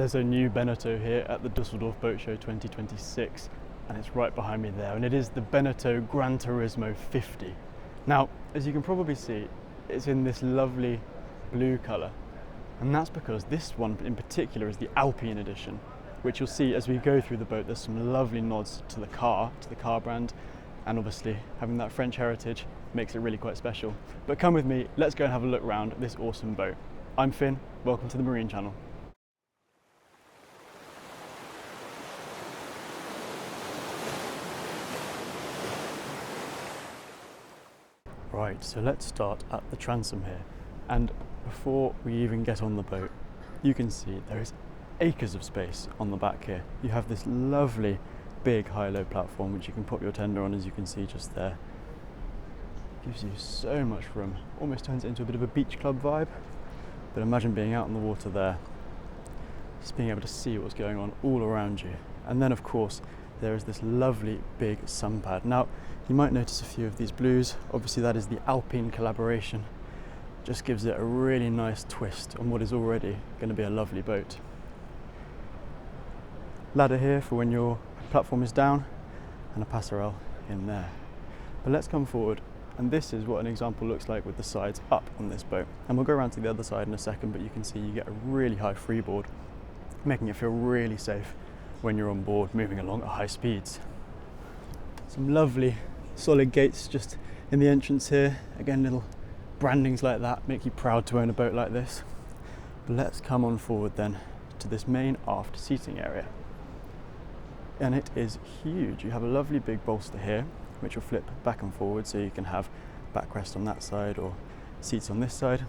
There's a new Beneteau here at the Düsseldorf Boat Show 2026, and it's right behind me there, and it is the Beneteau Gran Turismo 50. Now, as you can probably see, it's in this lovely blue colour, and that's because this one in particular is the Alpine Edition, which you'll see as we go through the boat. There's some lovely nods to the car brand, and obviously having that French heritage makes it really quite special. But come with me, let's go and have a look around this awesome boat. I'm Finn, welcome to the Marine Channel. Right, so let's start at the transom here, and before we even get on the boat, you can see there is acres of space on the back here. You have this lovely big high-low platform which you can pop your tender on, as you can see just there. Gives you so much room, almost turns it into a bit of a beach club vibe, but imagine being out in the water there, just being able to see what's going on all around you. And then of course there is this lovely big sun pad. Now you might notice a few of these blues, obviously that is the Alpine collaboration. Just gives it a really nice twist on what is already going to be a lovely boat. Ladder here for when your platform is down, and a passerelle in there. But let's come forward, and this is what an example looks like with the sides up on this boat. And we'll go around to the other side in a second, but you can see you get a really high freeboard, making it feel really safe when you're on board moving along at high speeds. Some lovely solid gates just in the entrance here. Again, little brandings like that make you proud to own a boat like this. But let's come on forward then to this main aft seating area. And it is huge. You have a lovely big bolster here, which will flip back and forward, so you can have backrest on that side or seats on this side.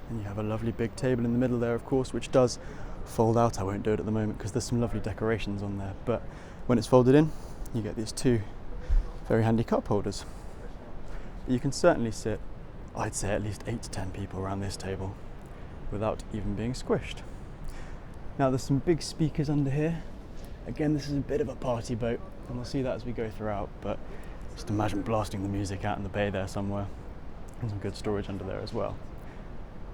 And you have a lovely big table in the middle there, of course, which does fold out. I won't do it at the moment because there's some lovely decorations on there, but when it's folded in, you get these two very handy cup holders. You can certainly sit, I'd say, at least 8 to 10 people around this table without even being squished. Now there's some big speakers under here. Again, this is a bit of a party boat, and we'll see that as we go throughout, but just imagine blasting the music out in the bay there somewhere, and some good storage under there as well.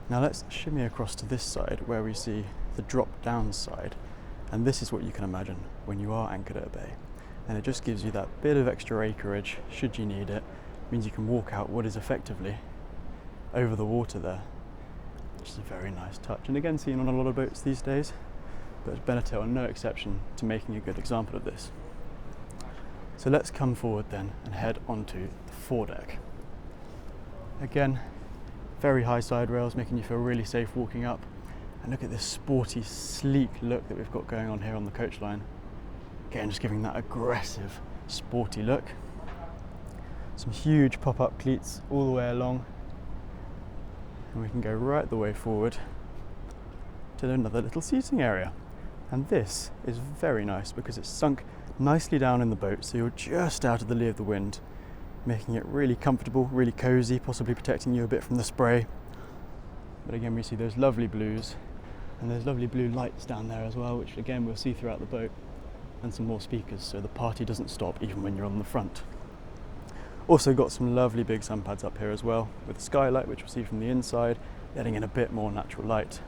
Now let's shimmy across to this side where we see the drop down side, and this is what you can imagine when you are anchored at a bay, and it just gives you that bit of extra acreage should you need it. It means you can walk out what is effectively over the water there, which is a very nice touch, and again seen on a lot of boats these days, but Beneteau are no exception to making a good example of this. So let's come forward then and head onto the foredeck. Again, very high side rails, making you feel really safe walking up. And look at this sporty, sleek look that we've got going on here on the coach line. Again, just giving that aggressive, sporty look. Some huge pop-up cleats all the way along. And we can go right the way forward to another little seating area. And this is very nice because it's sunk nicely down in the boat, so you're just out of the lee of the wind, making it really comfortable, really cozy, possibly protecting you a bit from the spray. But again, we see those lovely blues, and there's lovely blue lights down there as well, which again we'll see throughout the boat, and some more speakers, so the party doesn't stop even when you're on the front. Also got some lovely big sun pads up here as well, with a skylight which we'll see from the inside, letting in a bit more natural light.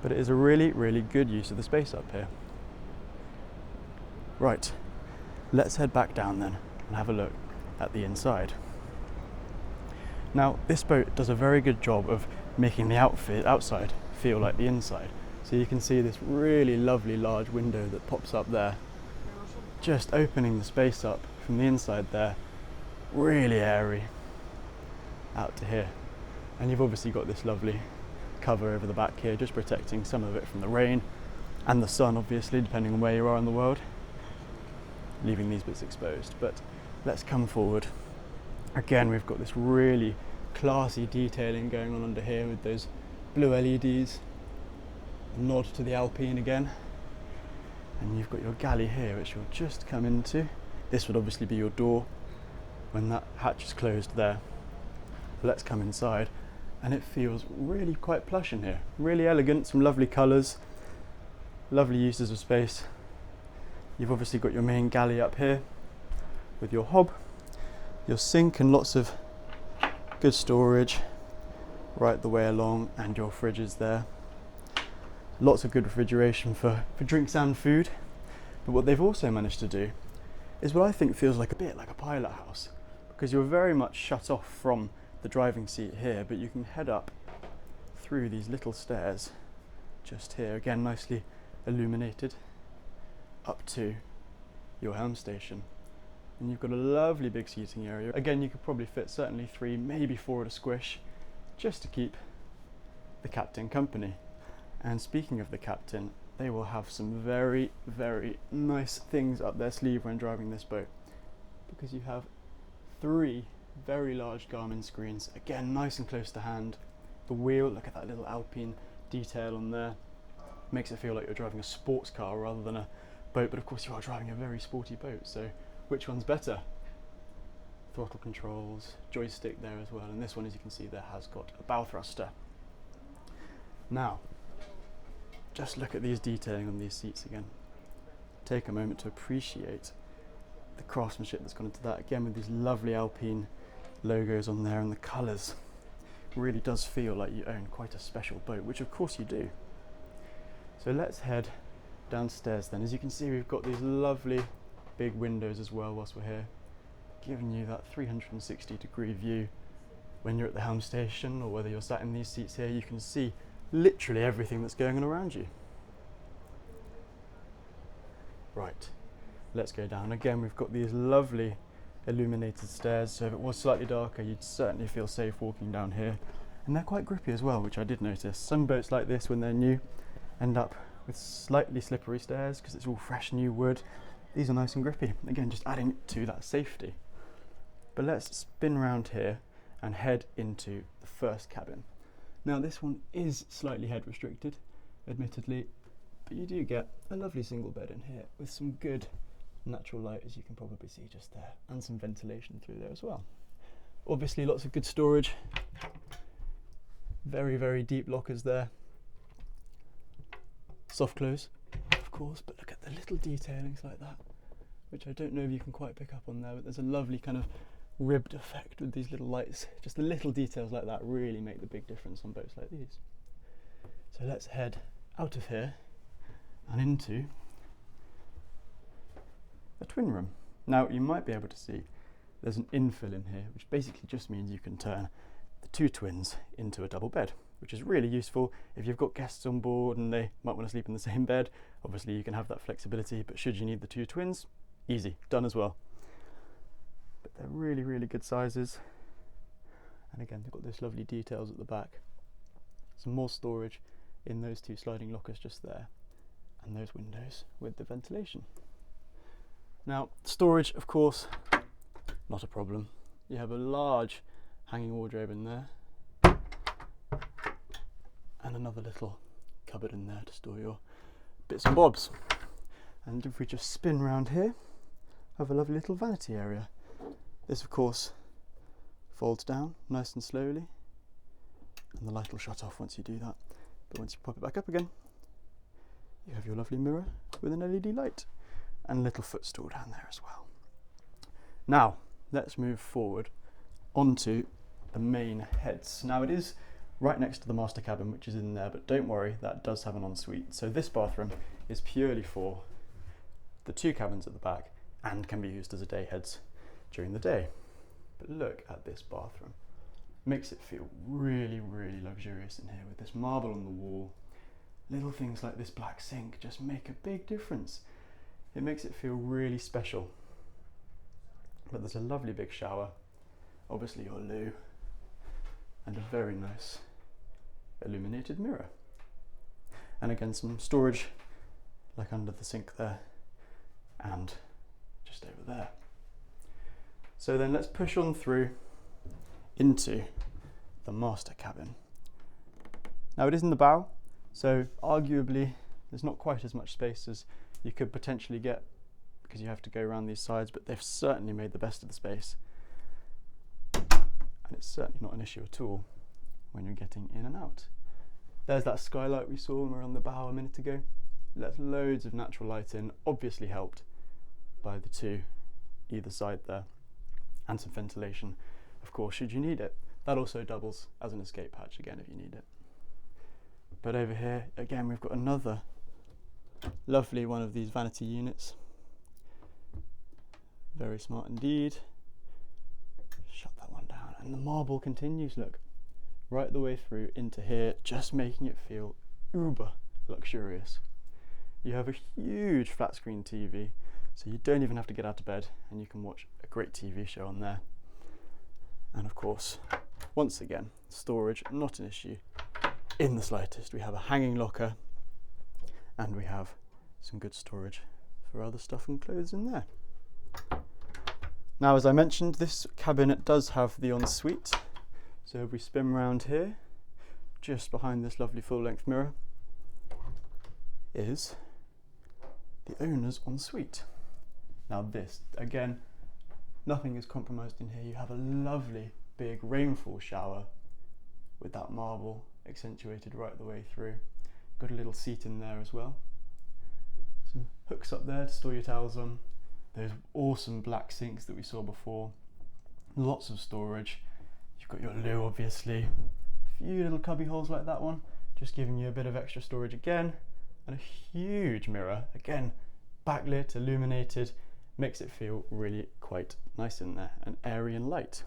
But it is a really, really good use of the space up here. Right, let's head back down then and have a look at the inside. Now, this boat does a very good job of making the outside feel like the inside. So you can see this really lovely large window that pops up there, just opening the space up from the inside there, really airy out to here. And you've obviously got this lovely cover over the back here, just protecting some of it from the rain and the sun, obviously, depending on where you are in the world, leaving these bits exposed. But let's come forward. Again, we've got this really classy detailing going on under here with those blue LEDs, nod to the Alpine again, and you've got your galley here which you'll just come into. This would obviously be your door when that hatch is closed there. Let's come inside, and it feels really quite plush in here, really elegant, some lovely colours, lovely uses of space. You've obviously got your main galley up here with your hob, your sink, and lots of good storage right the way along, and your fridges there. Lots of good refrigeration for drinks and food. But what they've also managed to do is what I think feels like a bit like a pilot house, because you're very much shut off from the driving seat here, but you can head up through these little stairs just here, again nicely illuminated, up to your helm station. And you've got a lovely big seating area. Again, you could probably fit certainly 3, maybe 4 at a squish, just to keep the captain company. And speaking of the captain, they will have some very, very nice things up their sleeve when driving this boat, because you have 3 very large Garmin screens, again nice and close to hand. The wheel, look at that little Alpine detail on there, makes it feel like you're driving a sports car rather than a boat, but of course you are driving a very sporty boat, so which one's better? Throttle controls, joystick there as well, and this one, as you can see there, has got a bow thruster. Now, just look at these detailing on these seats again. Take a moment to appreciate the craftsmanship that's gone into that, again with these lovely Alpine logos on there, and the colours. Really does feel like you own quite a special boat, which of course you do. So let's head downstairs then. As you can see, we've got these lovely big windows as well whilst we're here, giving you that 360-degree view. When you're at the helm station, or whether you're sat in these seats here, you can see literally everything that's going on around you. Right, let's go down. Again, we've got these lovely illuminated stairs, so if it was slightly darker, you'd certainly feel safe walking down here. And they're quite grippy as well, which I did notice. Some boats like this, when they're new, end up with slightly slippery stairs because it's all fresh new wood. These are nice and grippy, again just adding to that safety. But let's spin round here and head into the first cabin. Now this one is slightly head restricted, admittedly, but you do get a lovely single bed in here with some good natural light, as you can probably see just there, and some ventilation through there as well. Obviously lots of good storage, very, very deep lockers there. Soft close, of course, but look at the little detailings like that, which I don't know if you can quite pick up on there, but there's a lovely kind of ribbed effect with these little lights. Just the little details like that really make the big difference on boats like these. So let's head out of here and into a twin room. Now you might be able to see there's an infill in here, which basically just means you can turn the 2 twins into a double bed, which is really useful if you've got guests on board and they might want to sleep in the same bed. Obviously you can have that flexibility, but should you need the 2 twins, easy, done as well. But they're really, really good sizes. And again, they've got those lovely details at the back. Some more storage in those 2 sliding lockers just there, and those windows with the ventilation. Now, storage, of course, not a problem. You have a large hanging wardrobe in there, and another little cupboard in there to store your bits and bobs. And if we just spin round here, have a lovely little vanity area. This, of course, folds down nice and slowly, and the light will shut off once you do that. But once you pop it back up again, you have your lovely mirror with an LED light and a little footstool down there as well. Now, let's move forward onto the main heads. Now, it is right next to the master cabin, which is in there, but don't worry, that does have an ensuite. So this bathroom is purely for the 2 cabins at the back and can be used as a day heads during the day. But look at this bathroom. Makes it feel really, really luxurious in here with this marble on the wall. Little things like this black sink just make a big difference. It makes it feel really special. But there's a lovely big shower, obviously your loo, and a very nice illuminated mirror. And again, some storage like under the sink there and just over there. So then let's push on through into the master cabin. Now it is in the bow, so arguably there's not quite as much space as you could potentially get because you have to go around these sides, but they've certainly made the best of the space. And it's certainly not an issue at all when you're getting in and out. There's that skylight we saw when we were on the bow a minute ago. That's loads of natural light in, obviously helped by the 2 either side there, and some ventilation, of course, should you need it. That also doubles as an escape hatch again if you need it. But over here, again, we've got another lovely one of these vanity units. Very smart indeed. Shut that one down. And the marble continues, look, right the way through into here, just making it feel uber luxurious. You have a huge flat screen TV, so you don't even have to get out of bed and you can watch a great TV show on there. And of course, once again, storage, not an issue in the slightest. We have a hanging locker and we have some good storage for other stuff and clothes in there. Now, as I mentioned, this cabinet does have the ensuite. So if we spin around here, just behind this lovely full-length mirror is the owner's ensuite. Now this, again, nothing is compromised in here. You have a lovely big rainfall shower with that marble accentuated right the way through. Got a little seat in there as well. Some hooks up there to store your towels on. Those awesome black sinks that we saw before. Lots of storage. You've got your loo, obviously. A few little cubby holes like that one, just giving you a bit of extra storage again. And a huge mirror, again, backlit, illuminated, makes it feel really quite nice in there, and airy and light.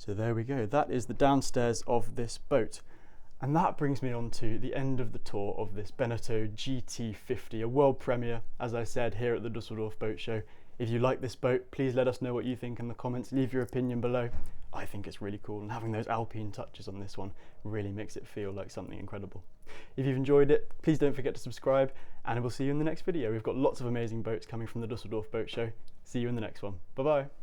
So there we go, that is the downstairs of this boat. And that brings me on to the end of the tour of this Beneteau GT50, a world premiere, as I said, here at the Düsseldorf Boat Show. If you like this boat, please let us know what you think in the comments, leave your opinion below. I think it's really cool, and having those Alpine touches on this one really makes it feel like something incredible. If you've enjoyed it, please don't forget to subscribe, and we'll see you in the next video. We've got lots of amazing boats coming from the Düsseldorf Boat Show. See you in the next one. Bye bye.